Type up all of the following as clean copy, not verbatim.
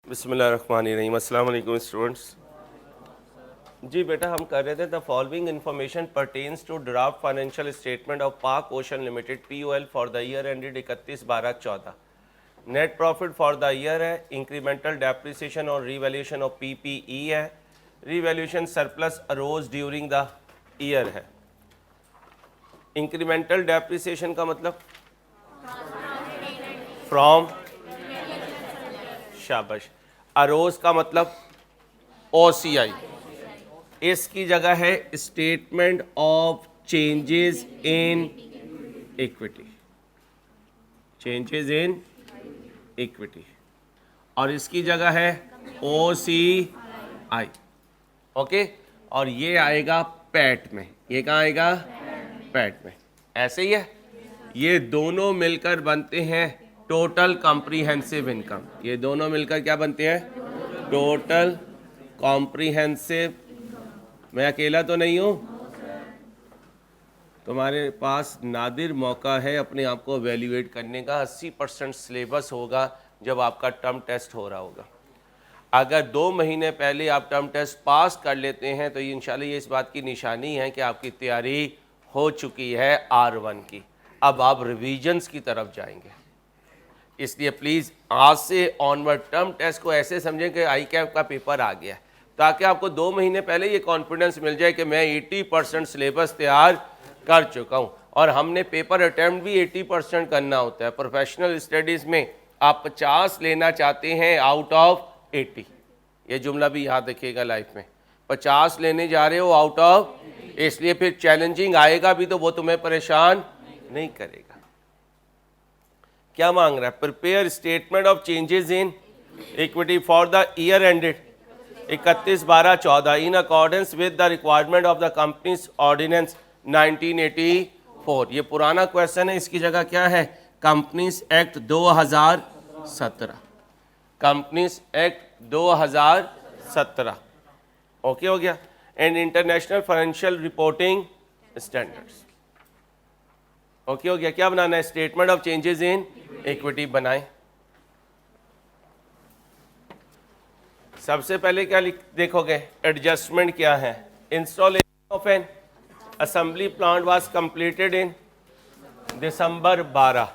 बिस्मिल्लाहिर्रहमानिर्रहीम। अस्सलाम वालेकुम स्टूडेंट्स। जी बेटा, हम कर रहे थे the following information pertains to draft financial statement of Pak ocean limited POL for the year ended 31/12/14। Net profit for the year है, इंक्रीमेंटल डेप्रिसिएशन और रीवैल्यूएशन ऑफ PPE है, revaluation surplus arose during the year है। Incremental depreciation का मतलब from, शाबाश। Arrows का मतलब OCI। इसकी जगह है statement of changes in equity, changes in equity, और इसकी जगह है OCI। ओके, और ये आएगा पैट में। ये कहाँ आएगा? पैट में। ऐसे ही है, ये दोनों मिलकर बनते हैं टोटल कॉम्प्रिहेंसिव इनकम। ये दोनों मिलकर क्या बनते हैं? Total comprehensive. मैं अकेला तो नहीं हूँ, तुम्हारे पास नादिर मौका है अपने आप को एवेल्यूएट करने का। 80% सिलेबस होगा जब आपका टर्म टेस्ट हो रहा होगा। अगर 2 महीने पहले आप टर्म टेस्ट पास कर लेते हैं तो इंशाल्लाह ये इस बात की निशानी है कि आपकी तैयारी हो चुकी है R1 की। अब आप रिविजन्स की तरफ जाएंगे। इसलिए प्लीज़ आज से ऑनवर्ड टर्म टेस्ट को ऐसे समझें कि ICAP का पेपर आ गया है, ताकि आपको 2 महीने पहले ये कॉन्फिडेंस मिल जाए कि मैं 80% सिलेबस तैयार कर चुका हूँ। और हमने पेपर अटैम्प्ट भी 80% करना होता है। प्रोफेशनल स्टडीज़ में आप 50 लेना चाहते हैं आउट ऑफ 80। ये जुमला भी याद रखिएगा लाइफ में, 50 लेने जा रहे हो आउट ऑफ, इसलिए फिर चैलेंजिंग आएगा भी तो वो तुम्हें परेशान नहीं करेगा। क्या मांग रहा है? Prepare statement of changes in equity for the year ended 31/12/14 in accordance with the requirement of the companies ordinance 1984। ये पुराना क्वेश्चन है, इसकी जगह क्या है? Companies act 2017, companies act 2017। Okay हो गया। And international financial reporting standards. Okay हो गया। क्या बनाना है? Statement of changes in equity बनाएं। सबसे पहले क्या देखोगे? एडजस्टमेंट क्या है? Installation of an assembly plant was completed in December 12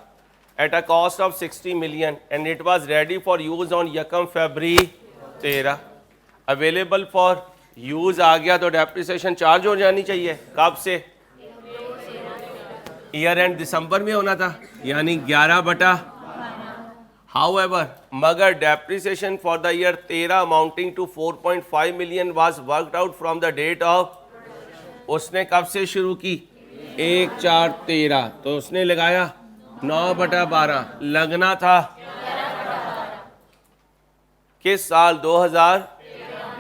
at a cost of 60 million and it was ready for use on 1 February 13। Available for use आ गया तो डेप्रिसिएशन चार्ज हो जानी चाहिए। कब से? ईयर एंड दिसंबर में होना था, यानी 11/12। हाउएवर, मगर depreciation for the year 13 amounting to 4.5 million was worked out from the date of. उसने कब से शुरू की? 1/4/13, तो उसने लगाया 9/12। लगना था किस साल? 2000।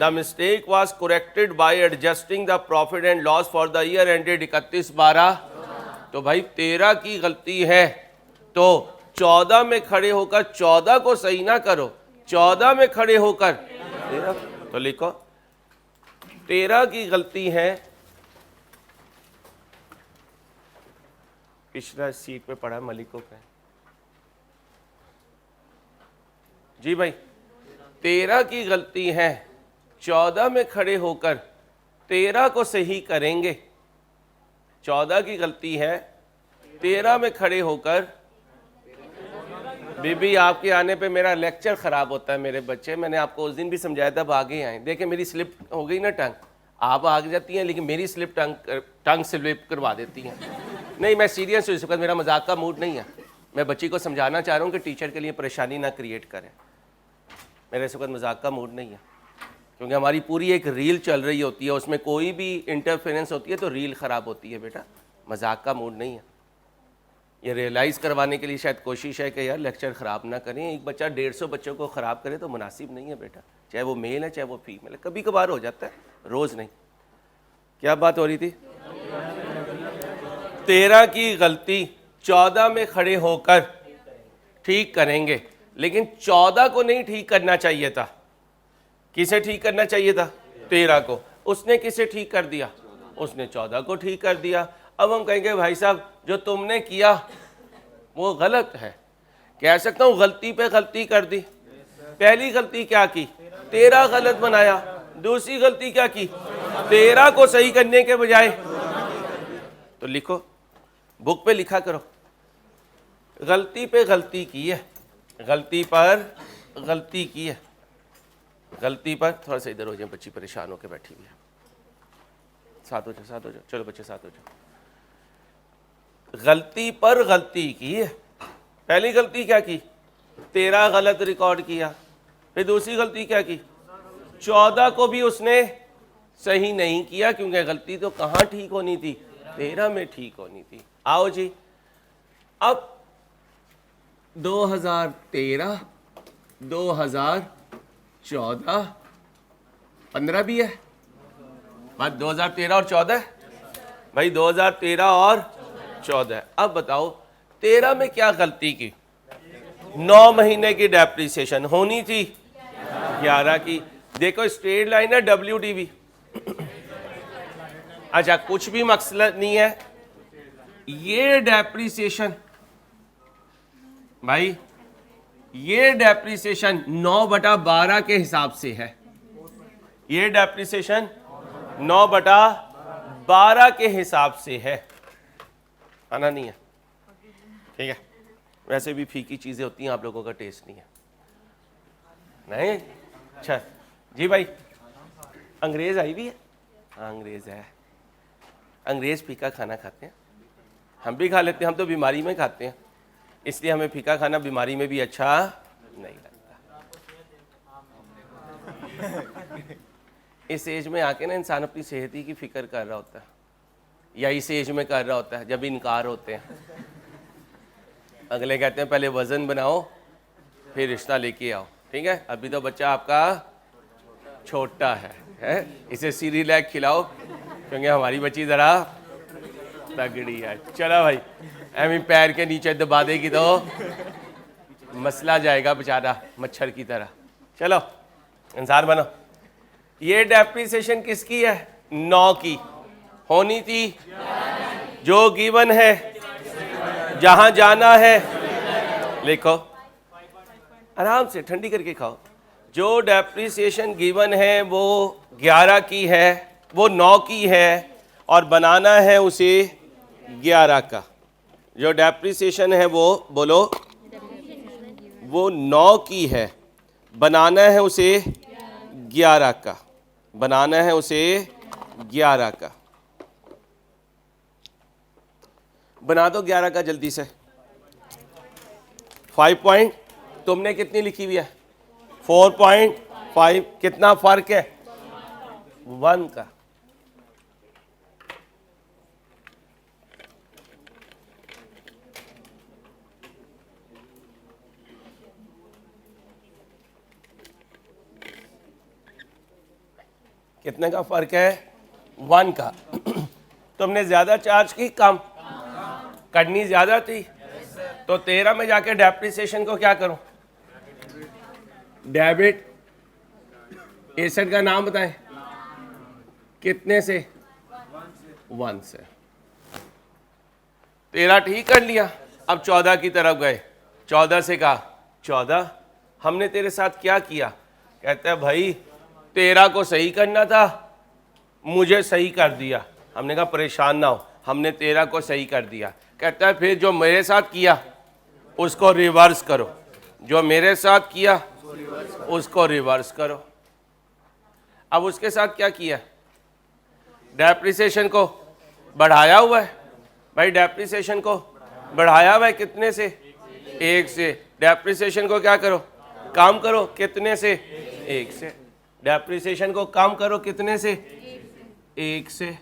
The mistake was corrected bye adjusting the profit and loss for the year ended 31/12। तो भाई 13 की गलती है तो 14 में खड़े होकर 14 को सही ना करो, 14 में खड़े होकर 13 तो लिखो 13 की गलती है। पिछला सीट पे पड़ा मलिको पे। जी भाई, 13 की गलती है, 14 में खड़े होकर 13 को सही करेंगे। 14 की गलती है, 13 में खड़े होकर। बीबी, आपके आने पे मेरा लेक्चर ख़राब होता है मेरे बच्चे। मैंने आपको उस दिन भी समझाया था, अब आगे आए। देखें मेरी स्लिप हो गई ना टंग, आप आगे जाती हैं लेकिन मेरी स्लिप टंग स्लिप करवा देती हैं। नहीं, मैं सीरियस हूँ इस वक्त, मेरा मजाक का मूड नहीं है। मैं बच्ची को समझाना चाह रहा हूँ कि टीचर के लिए परेशानी ना क्रिएट करें। मेरा इस वक्त मजाक का मूड नहीं है, क्योंकि हमारी पूरी एक रील चल रही होती है, उसमें कोई भी इंटरफेरेंस होती है तो रील ख़राब होती है। बेटा मजाक का मूड नहीं है। ये रियलाइज़ करवाने के लिए शायद कोशिश है कि यार लेक्चर ख़राब ना करें। एक बच्चा 150 बच्चों को ख़राब करे तो मुनासिब नहीं है बेटा, चाहे वो मेल है चाहे वो फीमेल है। कभी कभार हो जाता है, रोज़ नहीं। क्या बात हो रही थी? 13 की गलती 14 में खड़े होकर ठीक करेंगे, लेकिन 14 को नहीं ठीक करना चाहिए था। किसे ठीक करना चाहिए था? 13 को। उसने किसे ठीक कर दिया? उसने 14 को ठीक कर दिया। अब हम कहेंगे भाई साहब जो तुमने किया वो गलत है। कह सकता हूँ गलती पे गलती कर दी। पहली गलती क्या की, 13 गलत बनाया। दूसरी गलती क्या की, 13 को सही करने के बजाय, तो लिखो, बुक पे लिखा करो, गलती पे गलती की है, गलती पर गलती की है, गलती पर। थोड़ा सा इधर हो जाए, बच्ची परेशान होकर बैठी हुई है। साथ हो जाओ, साथ हो जाओ, चलो बच्चे साथ हो जाओ। गलती पर गलती की है। पहली गलती क्या की, 13 गलत रिकॉर्ड किया। फिर दूसरी गलती क्या की, 14 को भी उसने सही नहीं किया, क्योंकि गलती तो कहाँ ठीक होनी थी, 13 में ठीक होनी थी। आओ जी, अब 2013, 2014, 15 भी है, बात 2013 और 14 भाई, 2013 और 14। अब बताओ 13 में क्या गलती की, 9 महीने की डेप्रिसिएशन होनी थी, 11 की। देखो स्ट्रेट लाइन है WDV। अच्छा, कुछ भी मकसद नहीं है, ये डेप्रिसिएशन भाई, ये डेप्रिसिएशन 9/12 के हिसाब से है। ये डेप्रिसिएशन 9/12 के हिसाब से है, आना नहीं है, ठीक है। वैसे भी फीकी चीजें होती हैं, आप लोगों का टेस्ट नहीं है, नहीं। अच्छा जी भाई, अंग्रेज आई भी है, हाँ अंग्रेज है। अंग्रेज फीका खाना खाते हैं, हम भी खा लेते हैं, हम तो बीमारी में खाते हैं, इसलिए हमें फीका खाना बीमारी में भी अच्छा नहीं लगता। इस एज में आके ना इंसान अपनी सेहत ही की फिक्र कर रहा होता है, या इस एज में कर रहा होता है जब इनकार होते हैं। अगले कहते हैं पहले वजन बनाओ फिर रिश्ता लेके आओ, ठीक है। अभी तो बच्चा आपका छोटा है? इसे सीरियलैक खिलाओ, क्योंकि हमारी बच्ची ज़रा तगड़ी है। चलो भाई, एमी पैर के नीचे दबा देगी तो मसला जाएगा बेचारा मच्छर की तरह। चलो इंसान बनो। ये डेप्रिसिएशन किसकी है, 9 की होनी थी, जो गिवन है, जहां जाना है लिखो, आराम से ठंडी करके खाओ। जो डेप्रिसिएशन गिवन है वो 11 की है, वो 9 की है, और बनाना है उसे 11 का। जो डेप्रिसिएशन है वो बोलो, वो 9 की है, बनाना है उसे 11 का, बनाना है उसे 11 का। बना दो 11 का जल्दी से। 5 पॉइंट, तुमने कितनी लिखी हुई है, 4.5। कितना फर्क है, 1 का। कितने का फर्क है, 1 का। तुमने ज्यादा चार्ज की, कम करनी ज्यादा थी, तो 13 में जाके डेप्रिसिएशन को क्या करो, डेबिट। एसेट का नाम बताएं, कितने से, 1 से। 13 ठीक कर लिया, अब 14 की तरफ गए। 14 से कहा, 14 हमने तेरे साथ क्या किया, कहते हैं भाई 13 को सही करना था, मुझे सही कर दिया। हमने कहा परेशान ना हो, हमने 13 को सही कर दिया। कहता है फिर जो मेरे साथ किया उसको रिवर्स करो, जो मेरे साथ किया उसको रिवर्स करो। अब उसके साथ क्या किया, डेप्रिसिएशन को बढ़ाया हुआ है भाई, डेप्रिसिएशन को बढ़ाया हुआ है कितने से, 1 से। डेप्रिसिएशन को क्या करो, कम करो, कितने से, 1 से। डेप्रिसिएशन को कम करो कितने से, 1 से।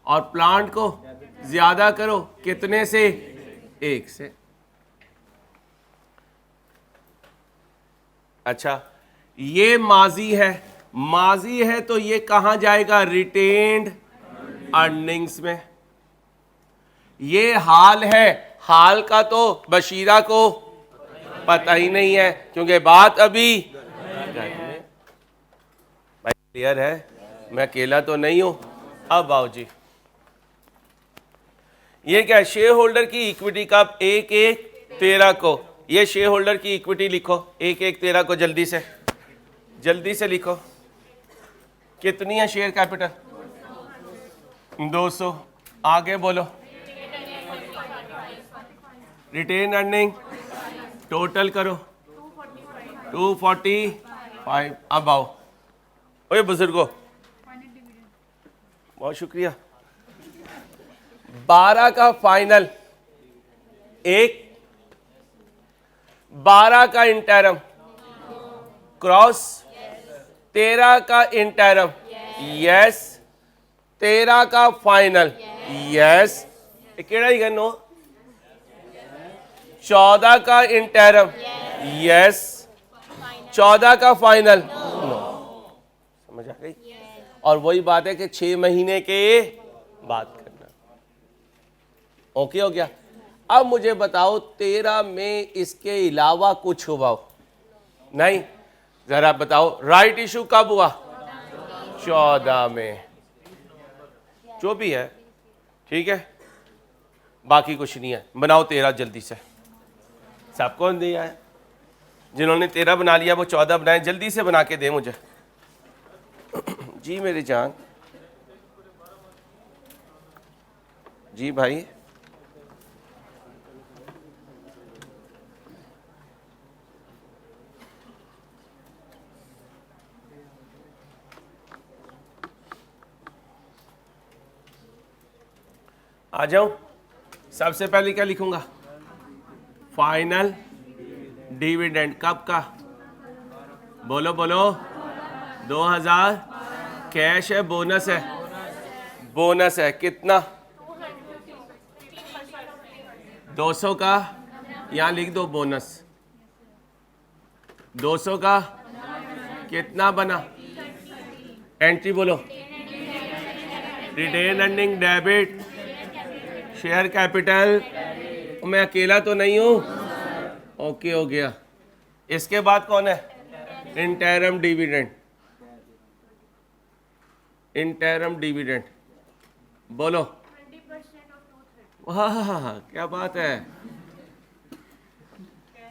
और प्लांट को ज्यादा करो कितने से, 1 से। अच्छा, ये माजी है, माजी है तो ये कहां जाएगा, रिटेन्ड अर्निंग्स में। ये हाल है, हाल का तो बशीरा को पता ही नहीं है, क्योंकि बात अभी भाई क्लियर है, मैं अकेला तो नहीं हूं। अब आओ जी, ये क्या है, शेयर होल्डर की इक्विटी का 1/13 को, ये शेयर होल्डर की इक्विटी लिखो, 1/1/13 को जल्दी से लिखो। कितनी है शेयर कैपिटल? 200। आगे बोलो। रिटेन अर्निंग टोटल करो 245। अब आओ, ओए बुजुर्गो, बहुत शुक्रिया। 12 का फाइनल, 1, 12 का इंटरम क्रॉस, 13 का इंटरम यस, 13 का फाइनल यस, केड़ा ही गनो, 14 का इंटरम यस, 14 का फाइनल नो। समझ आ गई? और वही बात है कि 6 महीने के बाद करना। ओके हो गया? अब मुझे बताओ 13 में इसके अलावा कुछ हुआ हो? नहीं। जरा बताओ राइट इशू कब हुआ? 14 में। जो भी है ठीक है, बाकी कुछ नहीं है। बनाओ 13 जल्दी से। सबको दिया है, जिन्होंने 13 बना लिया वो 14 बनाए, जल्दी से बना के दे मुझे। जी मेरी जान, जी भाई। आ जाऊं। सबसे पहले क्या लिखूंगा? फाइनल डिविडेंड कब का? बोलो बोलो। 2000 कैश है, बोनस है? बोनस है कितना? 200 का, यहां लिख दो बोनस। 200 का कितना बना? एंट्री बोलो। Retain earning debit share capital. मैं अकेला तो नहीं हूं? ओके हो गया। इसके बाद कौन है? Interim dividend. इंटरम डिविडेंड बोलो। वाह क्या बात है।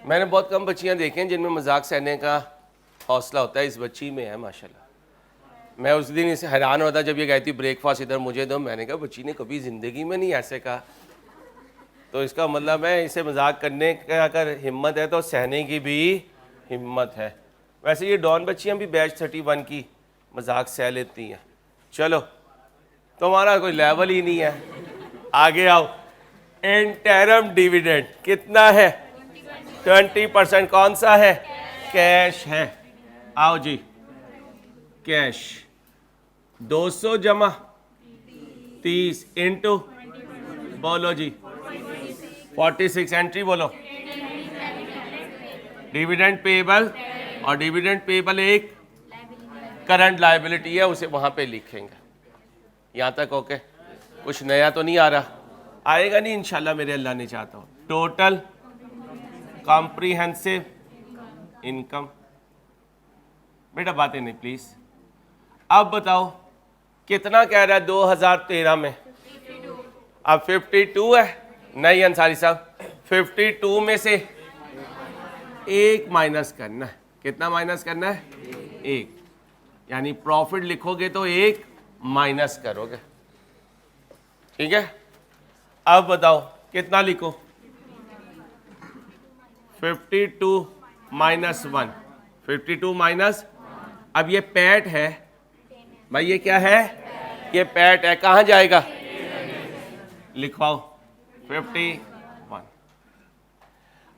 मैंने बहुत कम बच्चियां देखी हैं जिनमें मजाक सहने का हौसला होता है। इस बच्ची में है माशाल्लाह। मैं उस दिन इसे हैरान होता जब ये कहती ब्रेकफास्ट इधर मुझे दो। मैंने कहा बच्ची ने कभी ज़िंदगी में नहीं ऐसे कहा। तो इसका मतलब है इसे मजाक करने का अगर हिम्मत है तो सहने की भी हिम्मत है। वैसे ये डॉन बच्चियाँ भी बैच 31 की मजाक सह लेती हैं। चलो तुम्हारा कोई लेवल ही नहीं है। आगे आओ। इंटरम डिविडेंड कितना है? 20%। कौन सा है? कैश है। आओ जी, कैश 200 जमा 30 इंटू बोलो जी 46। एंट्री बोलो। डिविडेंड पेबल, और डिविडेंड पेबल एक करंट लायबिलिटी है, उसे वहां पे लिखेंगे। यहां तक ओके? कुछ नया तो नहीं आ रहा? आएगा नहीं इंशाल्लाह मेरे अल्लाह ने चाहता हूं। Total comprehensive income. बेटा बातें नहीं प्लीज। अब बताओ कितना कह रहा है 2013 में? अब 52 है। नहीं अंसारी साहब, 52 में से 1 माइनस करना है। कितना माइनस करना है? 1। यानी प्रॉफिट लिखोगे तो 1 माइनस करोगे। ठीक है? अब बताओ कितना लिखो? 52 माइनस 1। 52 माइनस, अब ये पैट है भाई। ये क्या है? ये पैट है। कहाँ जाएगा? लिखवाओ 51।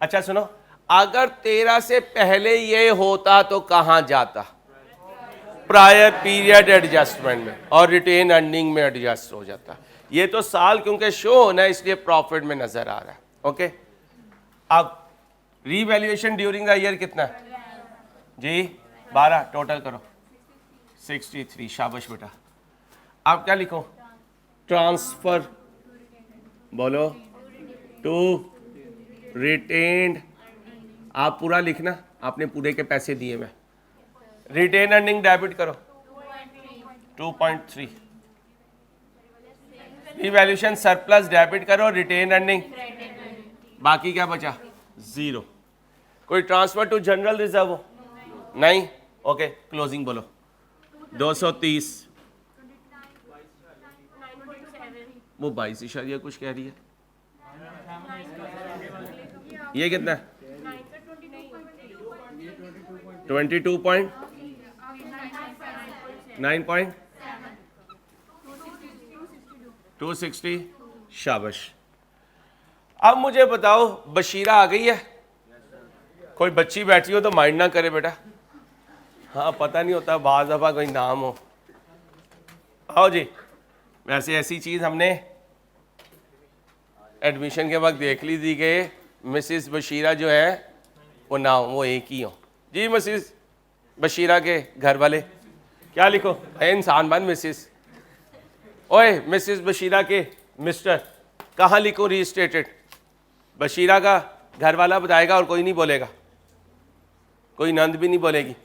अच्छा सुनो, अगर 13 से पहले ये होता तो कहाँ जाता? प्रायर पीरियड एडजस्टमेंट में, और रिटेन अर्निंग में एडजस्ट हो जाता। ये तो साल क्योंकि शो होना है इसलिए प्रॉफिट में नजर आ रहा है। ओके। अब रीवैल्यूएशन ड्यूरिंग द ईयर कितना है जी? 12। टोटल करो 63। शाबाश बेटा। अब क्या लिखो? ट्रांसफर बोलो टू रिटेन्ड। आप पूरा लिखना, आपने पूरे के पैसे दिए। मैं रिटेन अर्निंग डेबिट करो 2.3। रिवैल्यूएशन सरप्लस डेबिट करो रिटेन अर्निंग। बाकी क्या बचा? 0। कोई ट्रांसफर टू जनरल रिजर्व हो? नहीं। ओके, क्लोजिंग बोलो। 230, वो 22 कुछ कह रही है, ये कितना है? 22.9.260। शाबाश। अब मुझे बताओ, बशीरा आ गई है? कोई बच्ची बैठी हो तो माइंड ना करे बेटा, हाँ पता नहीं होता, बाज़ दफ़ा कोई नाम हो। आओ जी। वैसे ऐसी चीज़ हमने एडमिशन के वक्त देख ली थी कि मिसिस बशीरा जो है वो नाम वो एक ही हो। जी मिसिस बशीरा के घर वाले क्या लिखो? इंसान बन मिसिस। ओए मिसिस बशीरा के मिस्टर कहाँ लिखो? रीस्टेटेड। बशीरा का घर वाला बताएगा और कोई नहीं बोलेगा, कोई नंद भी नहीं बोलेगी।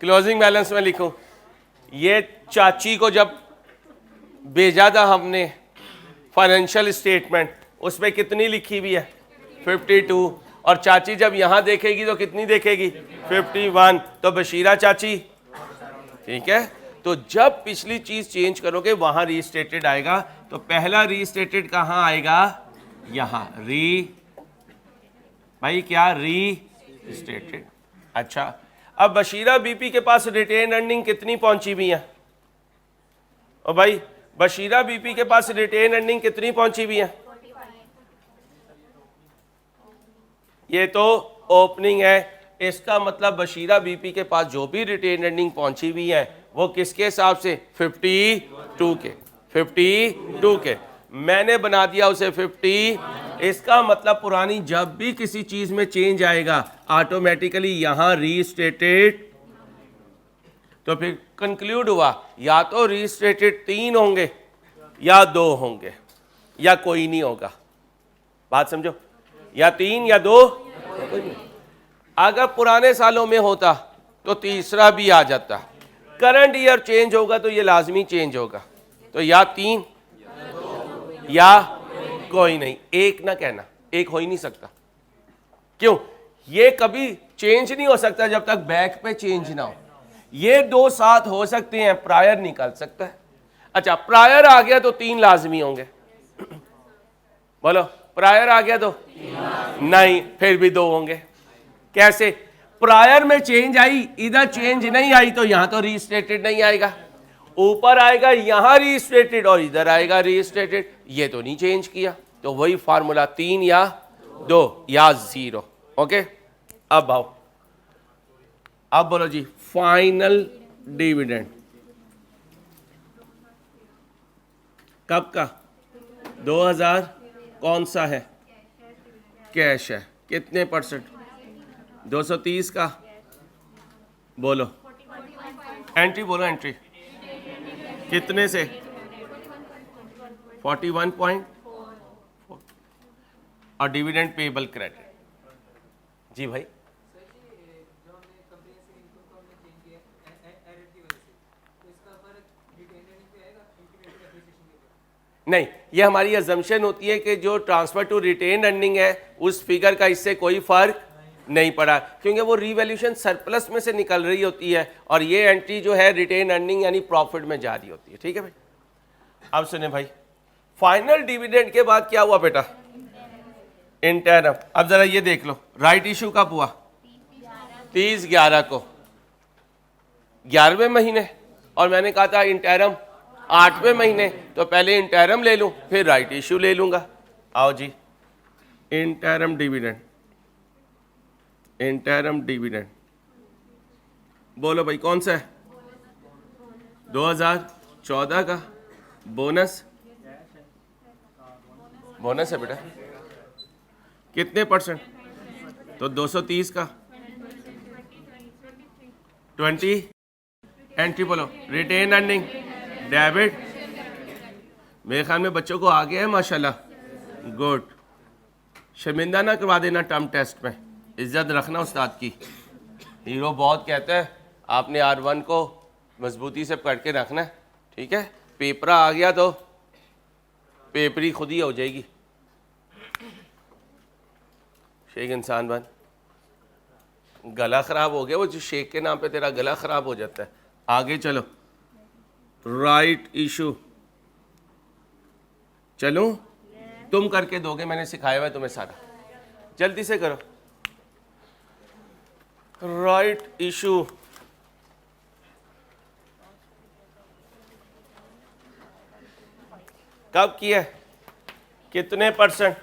क्लोजिंग बैलेंस में लिखो, ये चाची को जब भेजा था हमने फाइनेंशियल स्टेटमेंट, उसमें कितनी लिखी हुई है? 52। और चाची जब यहाँ देखेगी तो कितनी देखेगी? 51। तो बशीरा चाची, ठीक है। तो जब पिछली चीज चेंज करोगे वहां रीस्टेटेड आएगा। तो पहला रीस्टेटेड कहाँ आएगा? यहाँ भाई क्या रीस्टेटेड। अच्छा, अब बशीरा बीपी के पास रिटेन अर्निंग कितनी पहुंची हुई है? और भाई बशीरा बीपी के पास रिटेन अर्निंग कितनी पहुंची हुई है? ये तो ओपनिंग है, इसका मतलब बशीरा बीपी के पास जो भी रिटेन अर्निंग पहुंची हुई है वो किसके हिसाब से? 52 के। 52 के मैंने बना दिया उसे 50। इसका मतलब पुरानी जब भी किसी चीज में चेंज आएगा ऑटोमेटिकली यहां रीस्टेटेड। तो फिर कंक्लूड हुआ या तो रीस्टेटेड 3 होंगे या 2 होंगे या कोई नहीं होगा। बात समझो, या 3 या 2। अगर पुराने सालों में होता तो तीसरा भी आ जाता। करंट ईयर चेंज होगा तो ये लाजमी चेंज होगा। तो या 3 या कोई नहीं। एक ना कहना, एक हो ही नहीं सकता। क्यों? ये कभी चेंज नहीं हो सकता जब तक बैक पे चेंज ना हो। ये 2 साथ हो सकते हैं, प्रायर निकल सकता है। अच्छा, प्रायर आ गया तो 3 लाजमी होंगे। बोलो, प्रायर आ गया तो नहीं, फिर भी 2 होंगे। कैसे? प्रायर में चेंज आई, इधर चेंज नहीं आई तो यहां तो रीस्टेटेड नहीं आएगा। ऊपर आएगा यहां रीस्टेटेड और इधर आएगा रीस्टेटेड। ये तो नहीं चेंज किया, तो वही फार्मूला 3 या 2 या 0। ओके, अब आओ, अब बोलो जी फाइनल डिविडेंड कब का? 2000 कौन सा है? कैश है। कितने परसेंट? 230 का। बोलो एंट्री, बोलो एंट्री कितने से? 41.4 और डिविडेंड पेएबल क्रेडिट। जी भाई, नहीं, ये हमारी अजम्पशन होती है कि जो ट्रांसफर टू रिटेन अर्निंग है उस फिगर का इससे कोई फर्क नहीं पड़ा, क्योंकि वो रीवैल्यूएशन सरप्लस में से निकल रही होती है और ये एंट्री जो है रिटेन अर्निंग यानी प्रॉफिट में जा रही होती है। ठीक है भाई। अब सुने भाई, फाइनल डिविडेंड के बाद क्या हुआ बेटा? इंटरम। अब जरा ये देख लो, राइट इशू कब हुआ? 30/11 को, 11वें महीने। और मैंने कहा था इंटरम 8वें महीने, तो पहले इंटरम ले लूं फिर राइट इशू ले लूंगा। आओ जी, इंटरम डिविडेंड, इंटरम डिविडेंड बोलो भाई कौन सा है? 2014 का बोनस, बोनस है बेटा। कितने परसेंट? तो 230 का 20। एंट्री बोलो रिटेन अर्निंग डेबिट। मेरे ख्याल में बच्चों को आ गया है माशाल्लाह, गुड। शर्मिंदा ना करवा देना टर्म टेस्ट में, इज्जत रखना उस्ताद की। हीरो बहुत कहता है, आपने R1 को मजबूती से पकड़ के रखना है, ठीक है। पेपरा आ गया तो पेपरी खुद ही हो जाएगी। शेख इंसान बन। गला ख़राब हो गया, वो जो शेख के नाम पे तेरा गला ख़राब हो जाता है। आगे चलो, राइट इशू। चलूं? तुम करके दोगे, मैंने सिखाया हुआ है तुम्हें सारा। जल्दी से करो। राइट इशू कब किया है? कितने परसेंट?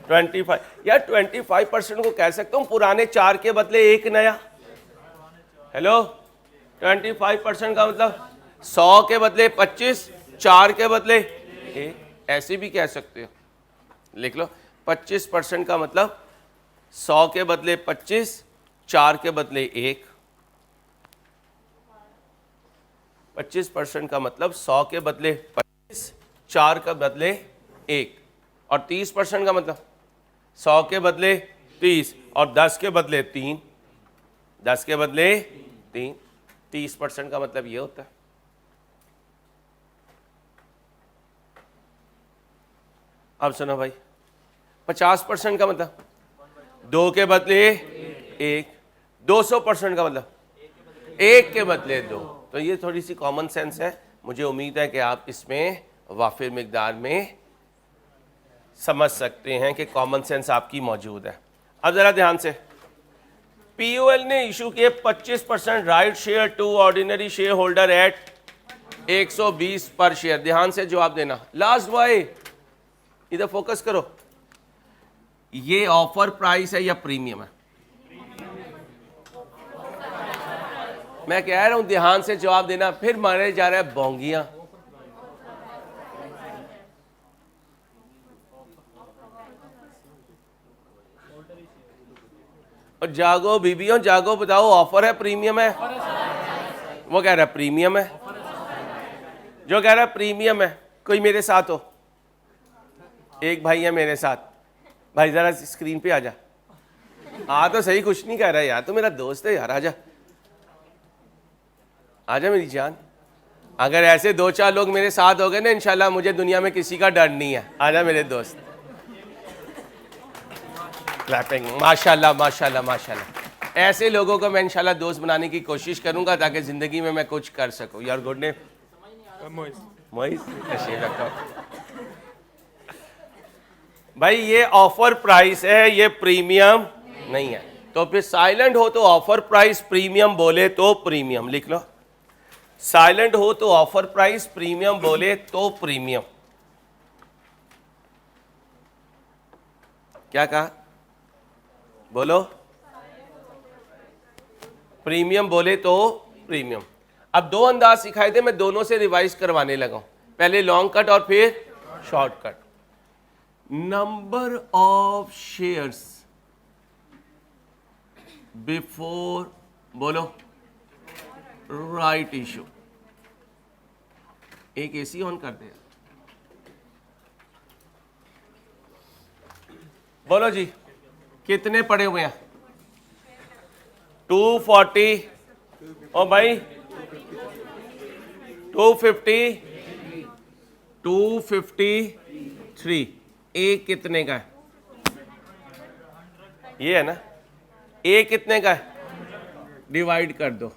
25। यार 25% को कह सकता हूँ पुराने 4 के बदले एक नया। हेलो, 25% का मतलब 100 के बदले 25, 4 के बदले एक, ऐसे भी कह सकते हो। लिख लो, 25% का मतलब 100 के बदले 25, 4 के बदले एक। 25% का मतलब 100 के बदले 25, 4 के बदले एक। और 30% का मतलब 100 के बदले 30 और 10 के बदले 3, 10 के बदले 3। 30% का मतलब ये होता है। अब सुनो भाई, 50% का मतलब 2 के बदले 1। 200% का मतलब 1 के बदले 2। तो ये थोड़ी सी कॉमन सेंस है, मुझे उम्मीद है कि आप इसमें वाफिर मिकदार में समझ सकते हैं कि कॉमन सेंस आपकी मौजूद है। अब ज़रा ध्यान से, पीओएल ने इशू किए 25% right share to ordinary share holder at 120 per share. ध्यान से जवाब देना। लास्ट बॉय, इधर फोकस करो। ये ऑफर प्राइस है या प्रीमियम है? मैं कह रहा हूं ध्यान से जवाब देना, फिर मारे जा रहा है बोंगियां। और जागो बीबियों, जागो, बताओ ऑफर है प्रीमियम है? वो कह रहा है प्रीमियम है। जो कह रहा है प्रीमियम है, कोई मेरे साथ हो? एक भाई है मेरे साथ। भाई जरा स्क्रीन पे आ जा। तो सही, कुछ नहीं कह रहा है यार, तो मेरा दोस्त है यार, आजा आजा मेरी जान। अगर ऐसे 2-4 लोग मेरे साथ हो गए ना, इंशाल्लाह मुझे दुनिया में किसी का डर नहीं है। आजा मेरे दोस्त। क्लैपिंग, माशाल्लाह माशाल्लाह माशाल्लाह। ऐसे लोगों को मैं इंशाल्लाह दोस्त बनाने की कोशिश करूंगा ताकि जिंदगी में मैं कुछ कर सकूं। यार गुड नेम मोइस। भाई ये ऑफर प्राइस है, ये प्रीमियम नहीं है। तो फिर साइलेंट हो तो ऑफर प्राइस, प्रीमियम बोले तो प्रीमियम। लिख लो, साइलेंट हो तो ऑफर प्राइस, प्रीमियम बोले तो प्रीमियम। क्या कहा? बोलो। प्रीमियम बोले तो प्रीमियम। अब 2 अंदाज सिखाए थे, मैं दोनों से रिवाइज करवाने लगा हूं। पहले लॉन्ग कट और फिर short cut. Number of shares before, बोलो, राइट इशू। एक एसी ऑन कर दे। बोलो जी, कितने पड़े हुए हैं? 240। ओ भाई 250, 253। एक कितने का है? ये है ना। एक कितने का है? डिवाइड कर दो।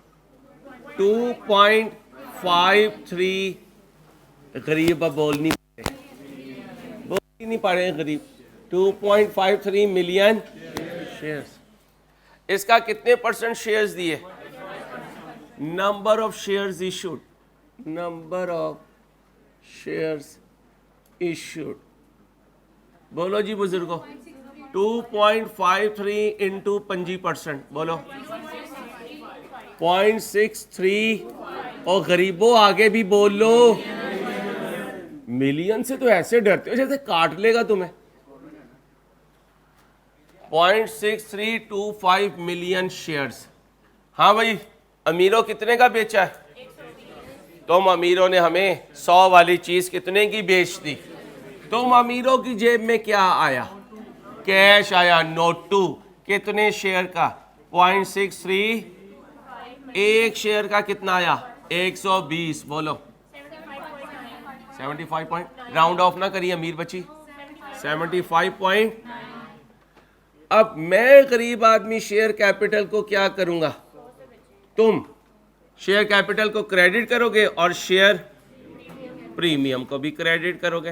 2.53। गरीब अब बोल नहीं पा रहे गरीब। 2.53 मिलियन शेयर्स। इसका कितने परसेंट शेयर्स दिए? Number of shares issued, number of shares issued. बोलो जी बुजुर्गो, 2.53 इंटू 25%, बोलो 0.63। और गरीबों आगे भी बोल लो। मिलियन से तो ऐसे डरते हो जैसे काट लेगा तुम्हें। 0.6325 मिलियन शेयर्स। हाँ भाई, अमीरों कितने का बेचा है? तुम अमीरों ने हमें 100 वाली चीज कितने की बेच दी? तुम अमीरों की जेब में क्या आया? कैश आया, नोट 2। कितने शेयर का? 0.63। एक शेयर का कितना आया? 120। बोलो 75 पॉइंट। राउंड ऑफ ना करिए अमीर बच्ची। 75 पॉइंट। अब मैं गरीब आदमी शेयर कैपिटल को क्या करूंगा, तुम शेयर कैपिटल को क्रेडिट करोगे और शेयर प्रीमियम को भी क्रेडिट करोगे।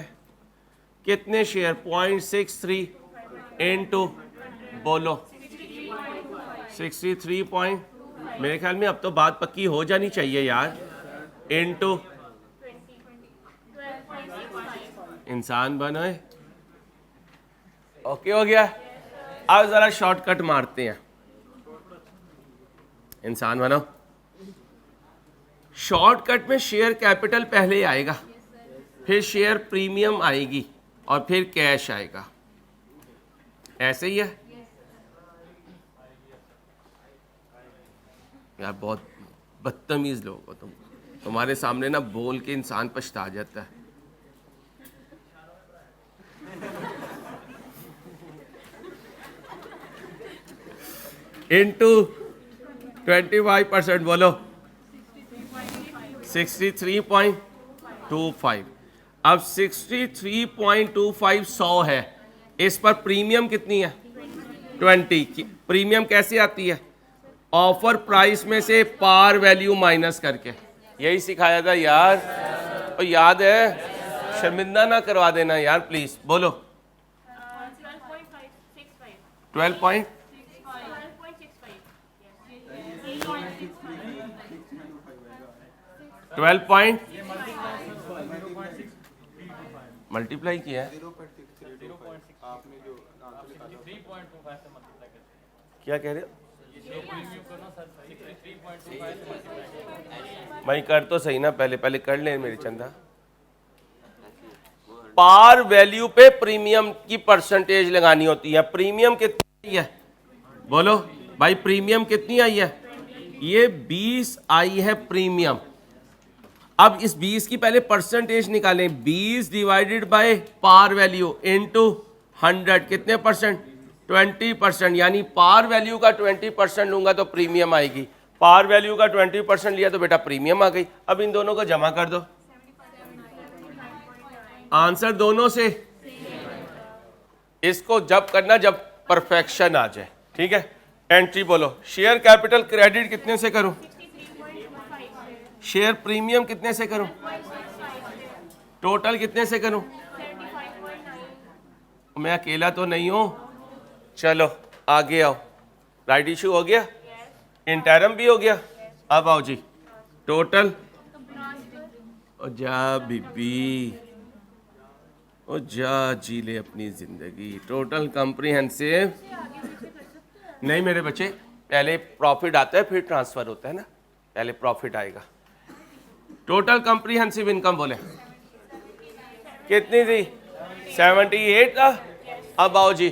कितने शेयर, 0.63 इनटू बोलो 63 पॉइंट, मेरे ख्याल में अब तो बात पक्की हो जानी चाहिए यार, इनटू इंसान बनो। ओके हो गया। अब जरा शॉर्टकट मारते हैं, इंसान बनो। शॉर्टकट में शेयर कैपिटल पहले आएगा, फिर शेयर प्रीमियम आएगी और फिर कैश आएगा, ऐसे ही है यार। बहुत बदतमीज लोग हो तुम, तुम्हारे सामने ना बोल के इंसान पछता जाता है। इनटू 25% बोलो 63.25। अब 63.25 100 है, इस पर प्रीमियम कितनी है 20। प्रीमियम कैसे आती है, ऑफर प्राइस में से पार वैल्यू माइनस करके, यही सिखाया था यार, तो याद है, शर्मिंदा ना करवा देना यार प्लीज। बोलो 12 पॉइंट 12 पॉइंट मल्टीप्लाई किया है, क्या कह रहे हो भाई, कर तो सही ना, पहले पहले कर ले मेरी चंदा। पार वैल्यू पे प्रीमियम की परसेंटेज लगानी होती है। प्रीमियम कितनी आई है बोलो भाई, प्रीमियम कितनी आई है, ये 20 आई है प्रीमियम। अब इस 20 की पहले परसेंटेज निकालें, 20 divided by par value into 100, कितने परसेंट 20%, यानी पार वैल्यू का 20% लूंगा तो प्रीमियम आएगी, पार वैल्यू का 20% लिया तो बेटा प्रीमियम आ गई। अब इन दोनों को जमा कर दो, आंसर दोनों से, इसको जब करना जब परफेक्शन आ जाए, ठीक है। एंट्री बोलो, शेयर कैपिटल क्रेडिट कितने से करूं, शेयर प्रीमियम कितने से करूं, टोटल कितने से करूं, मैं अकेला तो नहीं हूं, चलो आगे आओ। राइट इशू हो गया, इंटरम भी हो गया, अब आओ जी टोटल। ओ जा बीबी, ओ जा जी ले अपनी जिंदगी। टोटल कॉम्प्रिहेंसिव नहीं मेरे बच्चे, पहले प्रॉफिट आता है फिर ट्रांसफर होता है ना, पहले प्रॉफिट आएगा। टोटल कॉम्प्रिहेंसिव इनकम बोले कितनी थी, 78 था। अब आओ जी,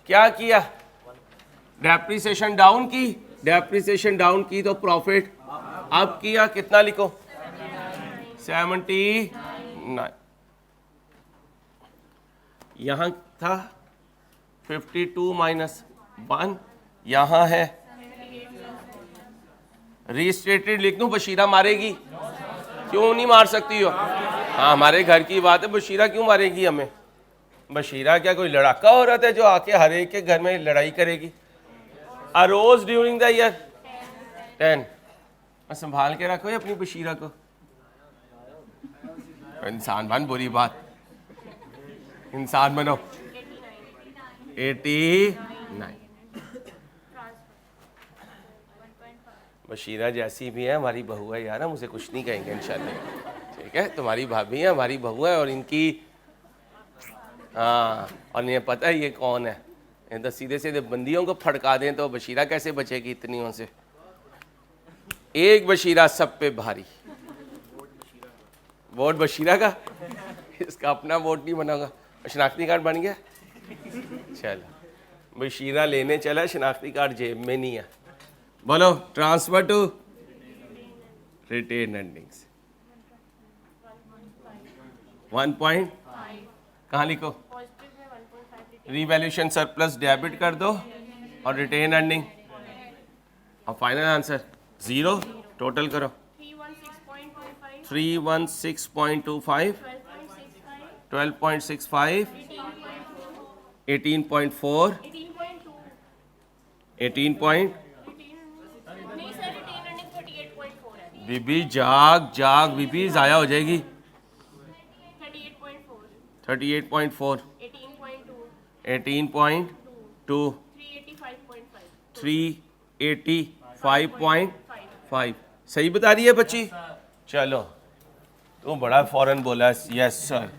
क्या किया, डेप्रिसिएशन डाउन की, डेप्रिसिएशन डाउन की तो प्रॉफिट अब किया, कितना लिखो 79, यहां था 52 माइनस 1, यहां है रीस्टेटेड लिख दूं, बशीरा मारेगी, क्यों नहीं मार सकती हो, हाँ हमारे घर की बात है, बशीरा क्यों मारेगी हमें, बशीरा क्या कोई लड़ाका औरत है जो आके हर एक के घर में लड़ाई करेगी। अरोज ड्यूरिंग द ईयर 10, संभाल के रखो अपनी बशीरा को, इंसान बन, बुरी बात, इंसान बनो। 89, बशीरा जैसी भी है हमारी बहू है यार, हम उसे कुछ नहीं कहेंगे इंशाल्लाह, ठीक है, तुम्हारी भाभी है हमारी बहू है, और इनकी हाँ, और इन्हें पता है ये कौन है, ये तो सीधे सीधे बंदियों को फड़का दें तो बशीरा कैसे बचेगी इतनियों से। एक बशीरा सब पे भारी, वोट बशीरा का, इसका अपना वोट नहीं बनाऊंगा। शनाख्ती कार्ड बन गया, चलो बशीरा लेने चला, शनाख्ती कार्ड जेब में नहीं है। बोलो ट्रांसफर टू रिटेन अर्निंग्स 1.5, कहाँ लिखो, रिवैल्यूएशन सरप्लस डेबिट कर दो और रिटेन अर्निंग, और फाइनल आंसर 0। टोटल करो 316.25, 12.65, 18.4, 18.2, 18 point, 18 नहीं सर, 18 रनिंग 38.4 है। बीबी जाग जाग बीबी ज़ाया हो जाएगी। 38.4, 38.4, 18.2, 18.2, 385.5, 385.5। सही बता रही है बच्ची? चलो, तो बड़ा फौरन बोला यस सर।